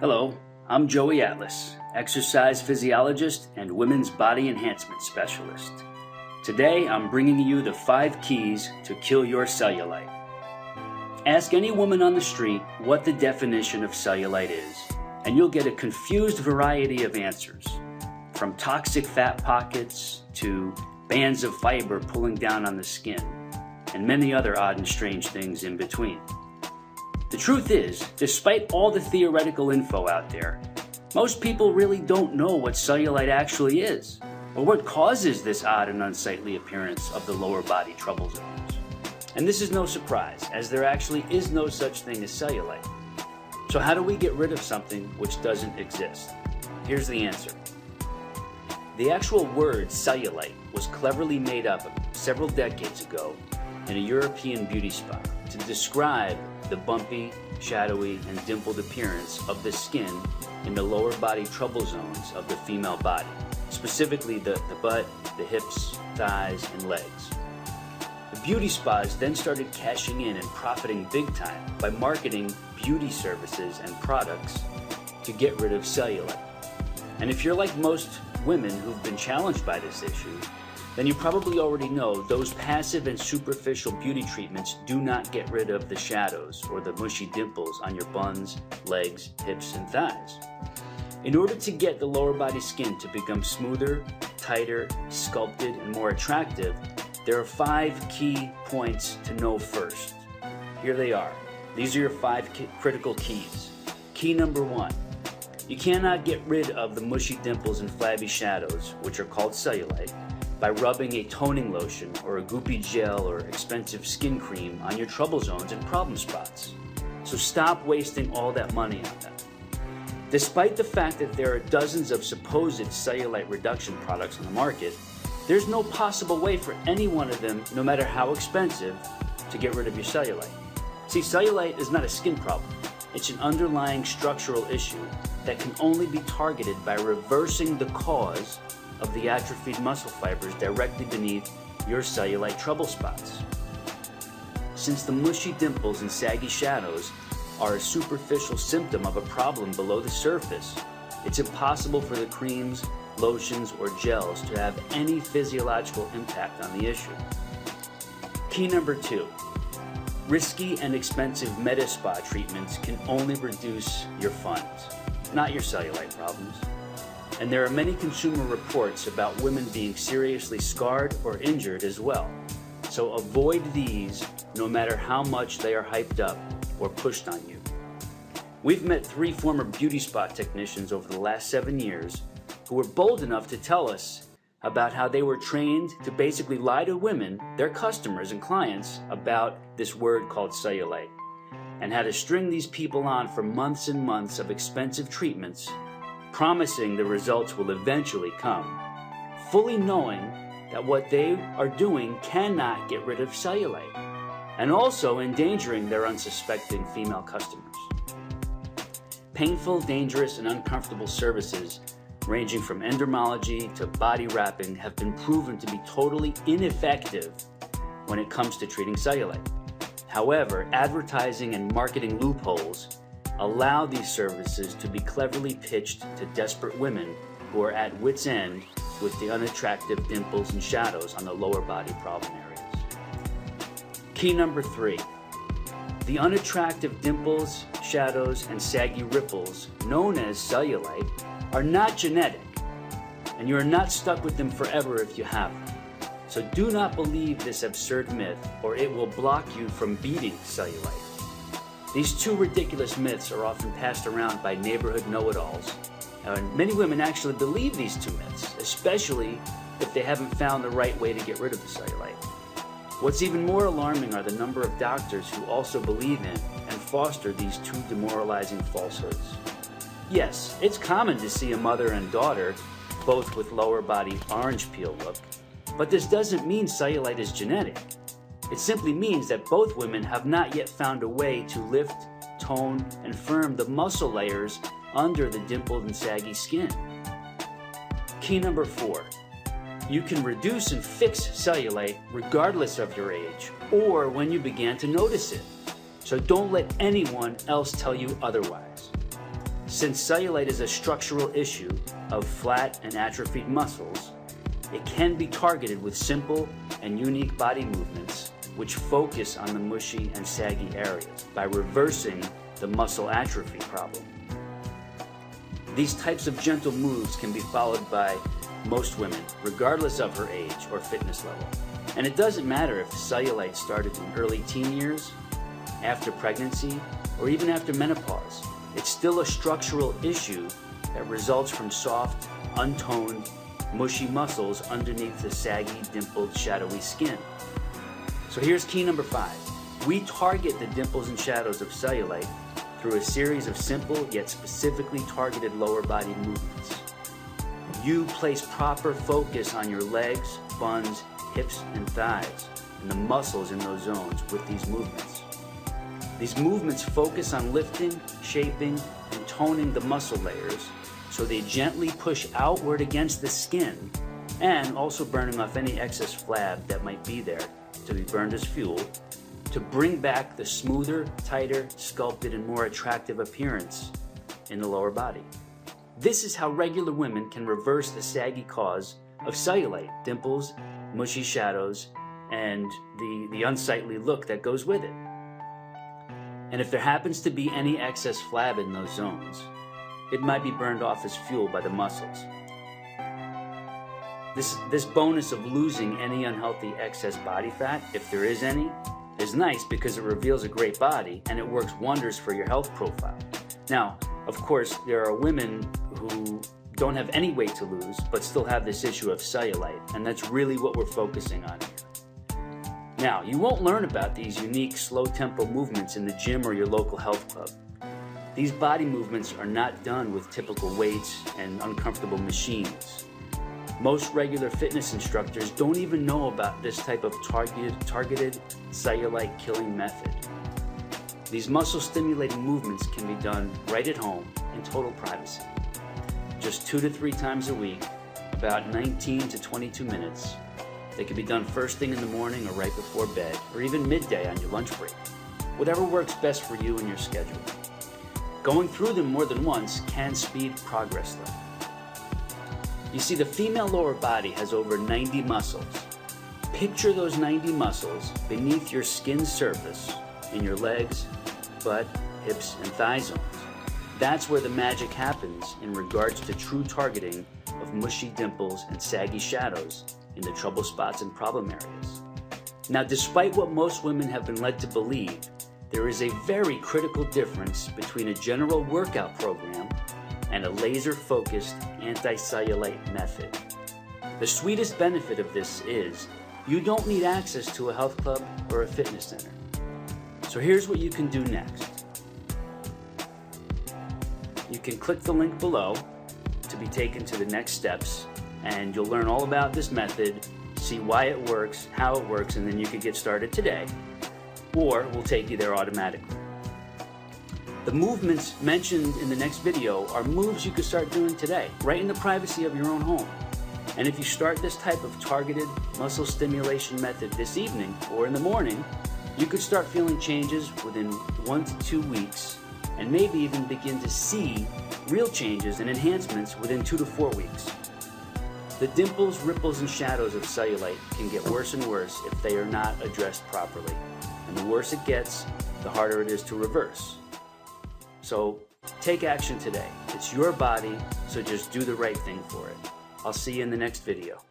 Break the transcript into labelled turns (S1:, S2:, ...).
S1: Hello, I'm Joey Atlas, exercise physiologist and women's body enhancement specialist. Today I'm bringing you the 5 keys to kill your cellulite. Ask any woman on the street what the definition of cellulite is, and you'll get a confused variety of answers, from toxic fat pockets to bands of fiber pulling down on the skin, and many other odd and strange things in between. The truth is, despite all the theoretical info out there, most people really don't know what cellulite actually is, or what causes this odd and unsightly appearance of the lower body trouble zones. And this is no surprise, as there actually is no such thing as cellulite. So how do we get rid of something which doesn't exist? Here's the answer. The actual word cellulite was cleverly made up several decades ago in a European beauty spa to describe the bumpy, shadowy, and dimpled appearance of the skin in the lower body trouble zones of the female body, specifically the butt, the hips, thighs, and legs. The beauty spas then started cashing in and profiting big time by marketing beauty services and products to get rid of cellulite. And if you're like most women who've been challenged by this issue, then you probably already know those passive and superficial beauty treatments do not get rid of the shadows or the mushy dimples on your buns, legs, hips, and thighs. In order to get the lower body skin to become smoother, tighter, sculpted, and more attractive, there are 5 key points to know first. Here they are. These are your 5 critical keys. Key number 1. You cannot get rid of the mushy dimples and flabby shadows, which are called cellulite, by rubbing a toning lotion or a goopy gel or expensive skin cream on your trouble zones and problem spots. So stop wasting all that money on them. Despite the fact that there are dozens of supposed cellulite reduction products on the market, there's no possible way for any one of them, no matter how expensive, to get rid of your cellulite. See, cellulite is not a skin problem. It's an underlying structural issue that can only be targeted by reversing the cause of the atrophied muscle fibers directly beneath your cellulite trouble spots. Since the mushy dimples and saggy shadows are a superficial symptom of a problem below the surface, it's impossible for the creams, lotions, or gels to have any physiological impact on the issue. Key number 2. Risky and expensive med spa treatments can only reduce your funds, not your cellulite problems. And there are many consumer reports about women being seriously scarred or injured as well. So avoid these no matter how much they are hyped up or pushed on you. We've met 3 former beauty spa technicians over the last 7 years who were bold enough to tell us about how they were trained to basically lie to women, their customers and clients, about this word called cellulite, and how to string these people on for months and months of expensive treatments, promising the results will eventually come, fully knowing that what they are doing cannot get rid of cellulite, and also endangering their unsuspecting female customers. Painful, dangerous, and uncomfortable services ranging from endermology to body wrapping have been proven to be totally ineffective when it comes to treating cellulite. However, advertising and marketing loopholes allow these services to be cleverly pitched to desperate women who are at wit's end with the unattractive dimples and shadows on the lower body problem areas. Key number 3. The unattractive dimples, shadows, and saggy ripples, known as cellulite, are not genetic, and you are not stuck with them forever if you have them. So do not believe this absurd myth, or it will block you from beating cellulite. These 2 ridiculous myths are often passed around by neighborhood know-it-alls, and many women actually believe these 2 myths, especially if they haven't found the right way to get rid of the cellulite. What's even more alarming are the number of doctors who also believe in and foster these 2 demoralizing falsehoods. Yes, it's common to see a mother and daughter both with lower body orange peel look, but this doesn't mean cellulite is genetic. It simply means that both women have not yet found a way to lift, tone, and firm the muscle layers under the dimpled and saggy skin. Key number 4. You can reduce and fix cellulite regardless of your age or when you began to notice it. So don't let anyone else tell you otherwise. Since cellulite is a structural issue of flat and atrophied muscles, it can be targeted with simple and unique body movements which focus on the mushy and saggy areas by reversing the muscle atrophy problem. These types of gentle moves can be followed by most women, regardless of her age or fitness level. And it doesn't matter if cellulite started in early teen years, after pregnancy, or even after menopause. It's still a structural issue that results from soft, untoned, mushy muscles underneath the saggy, dimpled, shadowy skin. So here's key number 5. We target the dimples and shadows of cellulite through a series of simple yet specifically targeted lower body movements. You place proper focus on your legs, buns, hips, and thighs, and the muscles in those zones with these movements. These movements focus on lifting, shaping, and toning the muscle layers so they gently push outward against the skin and also burning off any excess flab that might be there to be burned as fuel to bring back the smoother, tighter, sculpted, and more attractive appearance in the lower body. This is how regular women can reverse the saggy cause of cellulite, dimples, mushy shadows, and the unsightly look that goes with it. And if there happens to be any excess flab in those zones, it might be burned off as fuel by the muscles. This bonus of losing any unhealthy excess body fat, if there is any, is nice because it reveals a great body and it works wonders for your health profile. Now, of course, there are women who don't have any weight to lose but still have this issue of cellulite, and that's really what we're focusing on here. Now, you won't learn about these unique slow-tempo movements in the gym or your local health club. These body movements are not done with typical weights and uncomfortable machines. Most regular fitness instructors don't even know about this type of targeted cellulite killing method. These muscle-stimulating movements can be done right at home in total privacy. Just 2 to 3 times a week, about 19 to 22 minutes. They can be done first thing in the morning or right before bed, or even midday on your lunch break. Whatever works best for you and your schedule. Going through them more than once can speed progress though. You see, the female lower body has over 90 muscles. Picture those 90 muscles beneath your skin surface in your legs, butt, hips, and thigh zones. That's where the magic happens in regards to true targeting of mushy dimples and saggy shadows in the trouble spots and problem areas. Now, despite what most women have been led to believe, there is a very critical difference between a general workout program and a laser-focused anti-cellulite method. The sweetest benefit of this is you don't need access to a health club or a fitness center. So here's what you can do next. You can click the link below to be taken to the next steps, and you'll learn all about this method, see why it works, how it works, and then you can get started today, or we'll take you there automatically. The movements mentioned in the next video are moves you could start doing today, right in the privacy of your own home. And if you start this type of targeted muscle stimulation method this evening or in the morning, you could start feeling changes within 1 to 2 weeks, and maybe even begin to see real changes and enhancements within 2 to 4 weeks. The dimples, ripples, and shadows of cellulite can get worse and worse if they are not addressed properly. And the worse it gets, the harder it is to reverse. So take action today. It's your body, so just do the right thing for it. I'll see you in the next video.